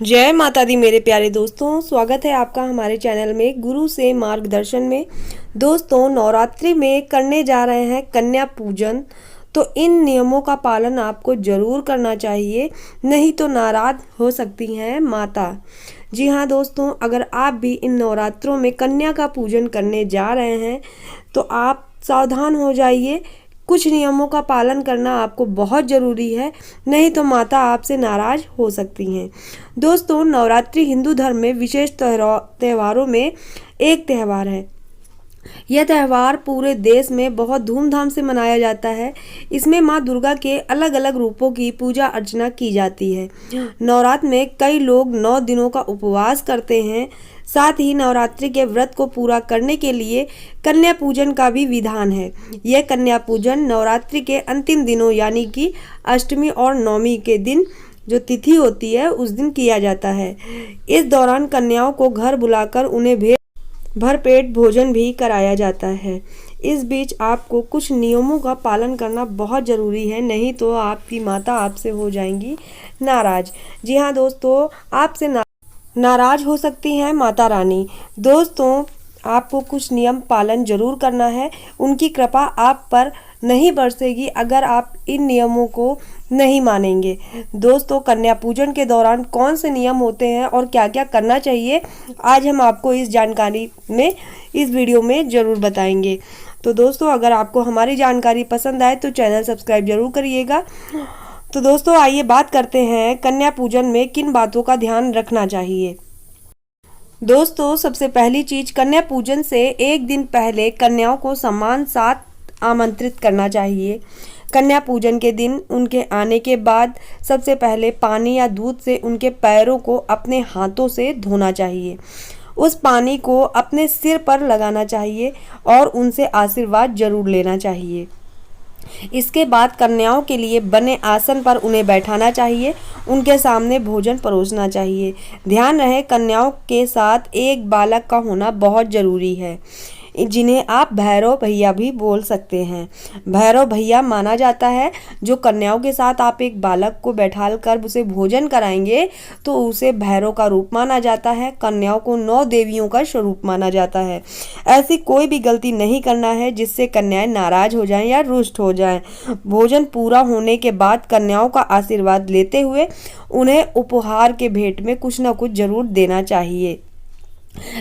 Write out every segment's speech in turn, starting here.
जय माता दी मेरे प्यारे दोस्तों, स्वागत है आपका हमारे चैनल में गुरु से मार्गदर्शन में। दोस्तों, नवरात्रि में करने जा रहे हैं कन्या पूजन, तो इन नियमों का पालन आपको जरूर करना चाहिए, नहीं तो नाराज हो सकती हैं माता। जी हाँ दोस्तों, अगर आप भी इन नवरात्रों में कन्या का पूजन करने जा रहे हैं तो आप सावधान हो जाइए। कुछ नियमों का पालन करना आपको बहुत ज़रूरी है, नहीं तो माता आपसे नाराज हो सकती हैं। दोस्तों, नवरात्रि हिंदू धर्म में विशेष त्योहारों में एक त्यौहार है। यह त्यौहार पूरे देश में बहुत धूमधाम से मनाया जाता है। इसमें माँ दुर्गा के अलग अलग रूपों की पूजा अर्चना की जाती है। नवरात्र में कई लोग 9 दिनों का उपवास करते हैं। साथ ही नवरात्रि के व्रत को पूरा करने के लिए कन्या पूजन का भी विधान है। यह कन्या पूजन नवरात्रि के अंतिम दिनों यानी कि अष्टमी और नवमी के दिन जो तिथि होती है उस दिन किया जाता है। इस दौरान कन्याओं को घर बुलाकर उन्हें भरपेट भोजन भी कराया जाता है। इस बीच आपको कुछ नियमों का पालन करना बहुत ज़रूरी है, नहीं तो आपकी माता आपसे हो जाएंगी नाराज। जी हाँ दोस्तों, आपसे नाराज हो सकती हैं माता रानी। दोस्तों, आपको कुछ नियम पालन जरूर करना है। उनकी कृपा आप पर नहीं बरसेगी अगर आप इन नियमों को नहीं मानेंगे। दोस्तों, कन्या पूजन के दौरान कौन से नियम होते हैं और क्या क्या करना चाहिए, आज हम आपको इस जानकारी में इस वीडियो में ज़रूर बताएंगे। तो दोस्तों, अगर आपको हमारी जानकारी पसंद आए तो चैनल सब्सक्राइब जरूर करिएगा। तो दोस्तों, आइए बात करते हैं कन्या पूजन में किन बातों का ध्यान रखना चाहिए। दोस्तों, सबसे पहली चीज, कन्या पूजन से एक दिन पहले कन्याओं को सम्मान साथ आमंत्रित करना चाहिए। कन्या पूजन के दिन उनके आने के बाद सबसे पहले पानी या दूध से उनके पैरों को अपने हाथों से धोना चाहिए। उस पानी को अपने सिर पर लगाना चाहिए और उनसे आशीर्वाद जरूर लेना चाहिए। इसके बाद कन्याओं के लिए बने आसन पर उन्हें बैठाना चाहिए। उनके सामने भोजन परोसना चाहिए। ध्यान रहे, कन्याओं के साथ एक बालक का होना बहुत जरूरी है, जिन्हें आप भैरव भैया भी बोल सकते हैं। भैरव भैया माना जाता है। जो कन्याओं के साथ आप एक बालक को बैठाल कर उसे भोजन कराएंगे तो उसे भैरव का रूप माना जाता है। कन्याओं को 9 देवियों का स्वरूप माना जाता है। ऐसी कोई भी गलती नहीं करना है जिससे कन्याएं नाराज हो जाएं या रुष्ट हो जाएं। भोजन पूरा होने के बाद कन्याओं का आशीर्वाद लेते हुए उन्हें उपहार के भेंट में कुछ न कुछ जरूर देना चाहिए।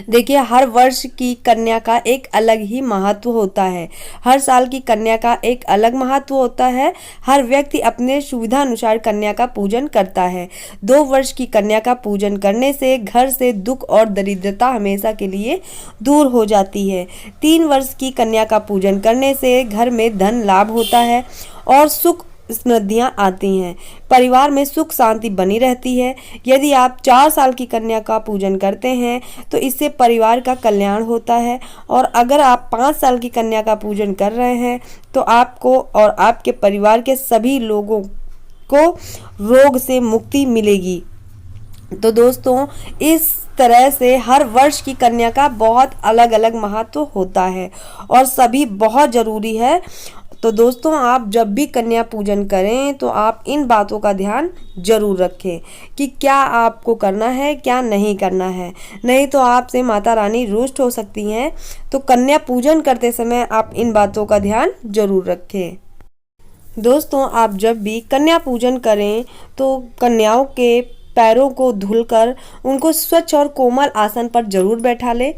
देखिए, हर वर्ष की कन्या का एक अलग ही महत्व होता है। हर साल की कन्या का एक अलग महत्व होता है। हर व्यक्ति अपने सुविधा अनुसार कन्या का पूजन करता है। 2 वर्ष की कन्या का पूजन करने से घर से दुख और दरिद्रता हमेशा के लिए दूर हो जाती है। 3 वर्ष की कन्या का पूजन करने से घर में धन लाभ होता है और सुख समृद्धियां आती हैं। परिवार में सुख शांति बनी रहती है। यदि आप 4 साल की कन्या का पूजन करते हैं तो इससे परिवार का कल्याण होता है, और अगर आप 5 साल की कन्या का पूजन कर रहे हैं तो आपको और आपके परिवार के सभी लोगों को रोग से मुक्ति मिलेगी। तो दोस्तों, इस तरह से हर वर्ष की कन्या का बहुत अलग अलग महत्व होता है और सभी बहुत ज़रूरी है। तो दोस्तों, आप जब भी कन्या पूजन करें तो आप इन बातों का ध्यान जरूर रखें कि क्या आपको करना है, क्या नहीं करना है, नहीं तो आपसे माता रानी रुष्ट हो सकती हैं। तो कन्या पूजन करते समय आप इन बातों का ध्यान जरूर रखें। दोस्तों, आप जब भी कन्या पूजन करें तो कन्याओं के पैरों को धुलकर उनको स्वच्छ और कोमल आसन पर जरूर बैठा ले।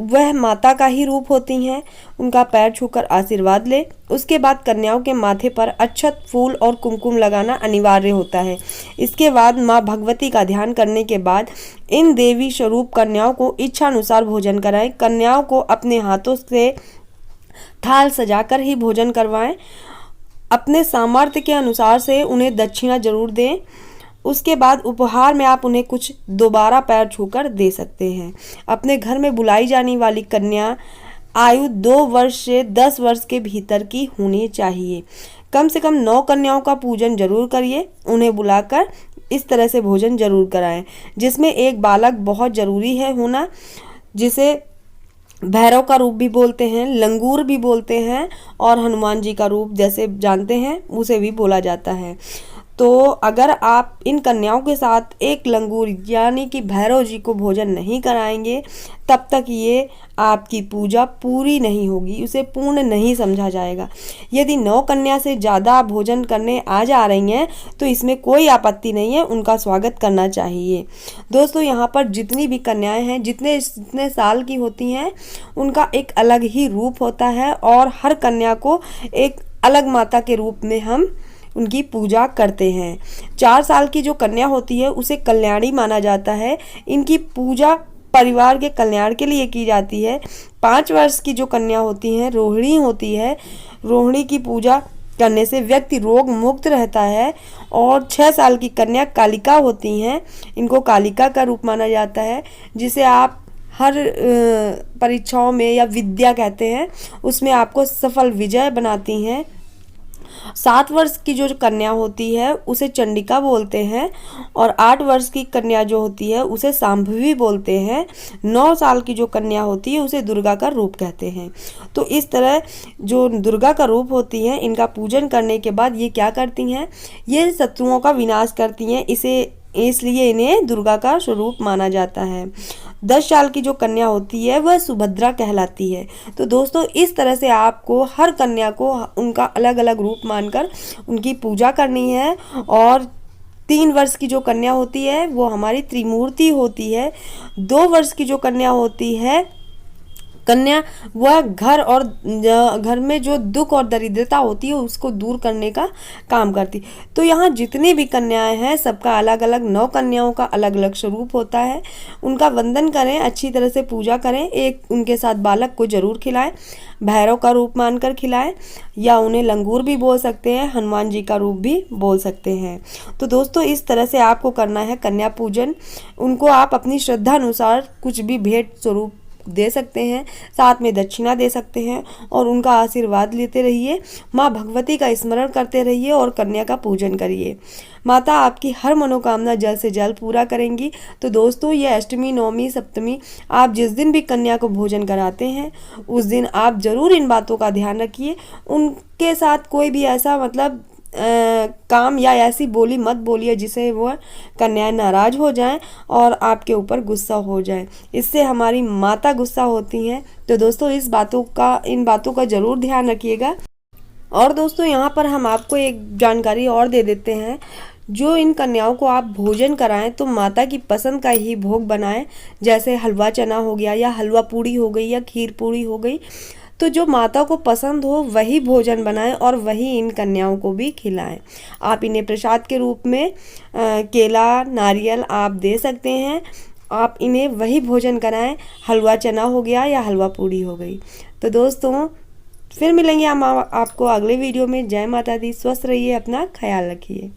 वह माता का ही रूप होती हैं। उनका पैर छूकर आशीर्वाद ले। उसके बाद कन्याओं के माथे पर अक्षत, फूल और कुमकुम लगाना अनिवार्य होता है। इसके बाद माँ भगवती का ध्यान करने के बाद इन देवी स्वरूप कन्याओं को इच्छा अनुसार भोजन कराएं। कन्याओं को अपने हाथों से थाल सजाकर ही भोजन करवाएं। अपने सामर्थ्य के अनुसार से उन्हें दक्षिणा जरूर दें। उसके बाद उपहार में आप उन्हें कुछ दोबारा पैर छूकर दे सकते हैं। अपने घर में बुलाई जाने वाली कन्या आयु 2 वर्ष से 10 वर्ष के भीतर की होनी चाहिए। कम से कम 9 कन्याओं का पूजन जरूर करिए। उन्हें बुलाकर इस तरह से भोजन जरूर कराएं, जिसमें एक बालक बहुत जरूरी है होना, जिसे भैरव का रूप भी बोलते हैं, लंगूर भी बोलते हैं और हनुमान जी का रूप जैसे जानते हैं उसे भी बोला जाता है। तो अगर आप इन कन्याओं के साथ एक लंगूर यानी कि भैरव जी को भोजन नहीं कराएंगे, तब तक ये आपकी पूजा पूरी नहीं होगी, उसे पूर्ण नहीं समझा जाएगा। यदि 9 कन्या से ज़्यादा भोजन करने आ जा रही हैं तो इसमें कोई आपत्ति नहीं है, उनका स्वागत करना चाहिए। दोस्तों, यहाँ पर जितनी भी कन्याएं हैं, जितने जितने साल की होती हैं, उनका एक अलग ही रूप होता है और हर कन्या को एक अलग माता के रूप में हम उनकी पूजा करते हैं। 4 साल की जो कन्या होती है उसे कल्याणी माना जाता है। इनकी पूजा परिवार के कल्याण के लिए की जाती है। 5 वर्ष की जो कन्या होती है रोहिणी होती है। रोहिणी की पूजा करने से व्यक्ति रोग मुक्त रहता है। और 6 साल की कन्या कालिका होती हैं। इनको कालिका का रूप माना जाता है, जिसे आप हर परीक्षाओं में या विद्या कहते हैं उसमें आपको सफल विजय बनाती हैं। 7 वर्ष की जो कन्या होती है उसे चंडिका बोलते हैं और 8 वर्ष की कन्या जो होती है उसे सांभवी बोलते हैं। 9 साल की जो कन्या होती है उसे दुर्गा का रूप कहते हैं। तो इस तरह जो दुर्गा का रूप होती हैं, इनका पूजन करने के बाद ये क्या करती हैं, ये शत्रुओं का विनाश करती हैं। इसलिए इन्हें दुर्गा का स्वरूप माना जाता है। 10 साल की जो कन्या होती है वह सुभद्रा कहलाती है। तो दोस्तों, इस तरह से आपको हर कन्या को उनका अलग अलग रूप मानकर उनकी पूजा करनी है। और 3 वर्ष की जो कन्या होती है वो हमारी त्रिमूर्ति होती है। 2 वर्ष की जो कन्या होती है कन्या, वह घर में जो दुख और दरिद्रता होती है उसको दूर करने का काम करती। तो यहाँ जितनी भी कन्याएं हैं सबका अलग अलग, 9 कन्याओं का अलग अलग स्वरूप होता है। उनका वंदन करें, अच्छी तरह से पूजा करें। एक उनके साथ बालक को जरूर खिलाएं, भैरव का रूप मानकर खिलाएं, या उन्हें लंगूर भी बोल सकते हैं, हनुमान जी का रूप भी बोल सकते हैं। तो दोस्तों, इस तरह से आपको करना है कन्या पूजन। उनको आप अपनी श्रद्धा अनुसार कुछ भी भेंट स्वरूप दे सकते हैं, साथ में दक्षिणा दे सकते हैं और उनका आशीर्वाद लेते रहिए। माँ भगवती का स्मरण करते रहिए और कन्या का पूजन करिए। माता आपकी हर मनोकामना जल्द से जल्द पूरा करेंगी। तो दोस्तों, ये अष्टमी, नवमी, सप्तमी, आप जिस दिन भी कन्या को भोजन कराते हैं उस दिन आप जरूर इन बातों का ध्यान रखिए। उनके साथ कोई भी ऐसा काम या ऐसी बोली मत बोलिए जिसे वो कन्याएं नाराज हो जाएं और आपके ऊपर गुस्सा हो जाए। इससे हमारी माता गुस्सा होती हैं। तो दोस्तों, इन बातों का जरूर ध्यान रखिएगा। और दोस्तों, यहाँ पर हम आपको एक जानकारी और दे देते हैं। जो इन कन्याओं को आप भोजन कराएं तो माता की पसंद का ही भोग बनाएं। जैसे हलवा चना हो गया, या हलवा पूड़ी हो गई, या खीर पूड़ी हो गई। तो जो माता को पसंद हो वही भोजन बनाएं और वही इन कन्याओं को भी खिलाएं। आप इन्हें प्रसाद के रूप में केला, नारियल आप दे सकते हैं। आप इन्हें वही भोजन कराएं, हलवा चना हो गया या हलवा पूड़ी हो गई। तो दोस्तों, फिर मिलेंगे हम आपको अगले वीडियो में। जय माता दी, स्वस्थ रहिए, अपना ख्याल रखिए।